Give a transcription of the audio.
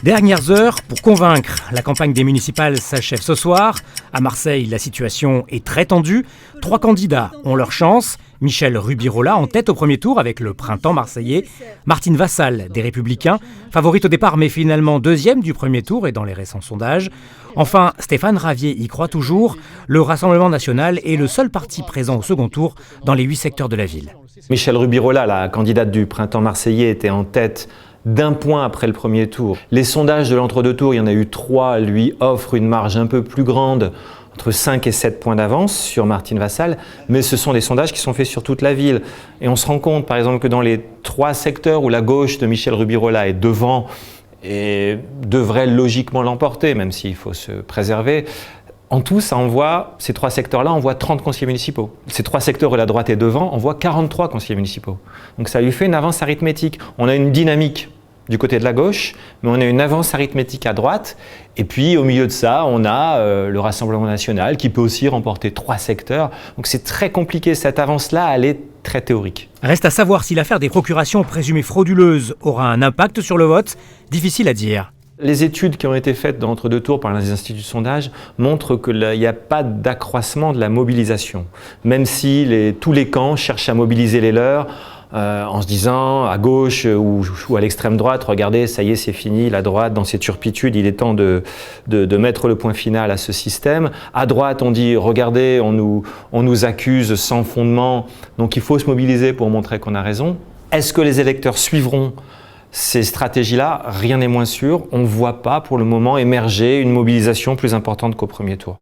Dernières heures pour convaincre. La campagne des municipales s'achève ce soir. À Marseille, la situation est très tendue. 3 candidats ont leur chance. Michel Rubirola en tête au premier tour avec le printemps marseillais. Martine Vassal des Républicains, favorite au départ mais finalement deuxième du premier tour et dans les récents sondages. Enfin, Stéphane Ravier y croit toujours. Le Rassemblement national est le seul parti présent au second tour dans les 8 secteurs de la ville. Michel Rubirola, la candidate du printemps marseillais, était en tête d'1 point après le premier tour. Les sondages de l'entre-deux tours, il y en a eu 3, lui offrent une marge un peu plus grande, entre 5 et 7 points d'avance sur Martine Vassal, mais ce sont des sondages qui sont faits sur toute la ville. Et on se rend compte, par exemple, que dans les 3 secteurs où la gauche de Michel Rubirola est devant et devrait logiquement l'emporter, même s'il faut se préserver, en tout, ces 3 secteurs-là envoient 30 conseillers municipaux. Ces 3 secteurs où la droite est devant envoient 43 conseillers municipaux. Donc ça lui fait une avance arithmétique. On a une dynamique du côté de la gauche, mais on a une avance arithmétique à droite. Et puis au milieu de ça, on a le Rassemblement national qui peut aussi remporter 3 secteurs. Donc c'est très compliqué, cette avance-là, elle est très théorique. Reste à savoir si l'affaire des procurations présumées frauduleuses aura un impact sur le vote. Difficile à dire. Les études qui ont été faites dans l'entre-deux tours par les instituts de sondage montrent qu'il n'y a pas d'accroissement de la mobilisation. Même si tous les camps cherchent à mobiliser les leurs en se disant à gauche ou à l'extrême droite, regardez, ça y est, c'est fini, la droite dans ses turpitudes, il est temps de mettre le point final à ce système. À droite, on dit, regardez, on nous accuse sans fondement, donc il faut se mobiliser pour montrer qu'on a raison. Est-ce que les électeurs suivront ces stratégies-là? Rien n'est moins sûr. On ne voit pas pour le moment émerger une mobilisation plus importante qu'au premier tour.